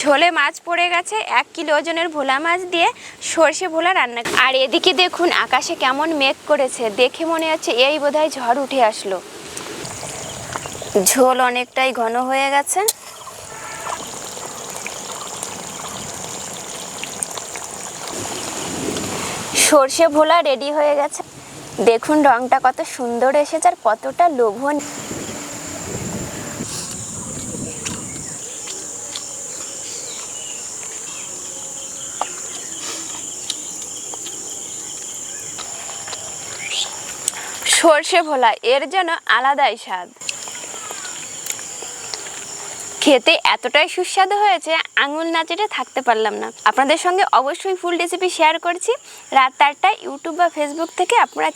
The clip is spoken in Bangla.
ঝোলে মাছ পড়ে গেছে, 1 কিলো ওজনের ভোলা মাছ দিয়ে সর্ষে ভোলা রান্না। আর এদিকে দেখুন আকাশে কেমন মেঘ করেছে, দেখে মনে হচ্ছে এই বোধহয় ঝড় উঠে আসলো। ঝোল অনেকটাই ঘন হয়ে গেছে। সর্ষে ভোলা রেডি হয়ে গেছে। দেখুন রংটা কত সুন্দর এসেছে আর কতটা লোভনীয়। সর্ষে ভোলা এর যেন আলাদাই স্বাদ। খেতে এতটাই সুস্বাদু হয়েছে আঙুল না চেটে থাকতে পারলাম না। আপনাদের সঙ্গে অবশ্যই ফুল রেসিপি শেয়ার করছি রাত 8টায় ইউটিউব বা ফেসবুক থেকে। আপনারা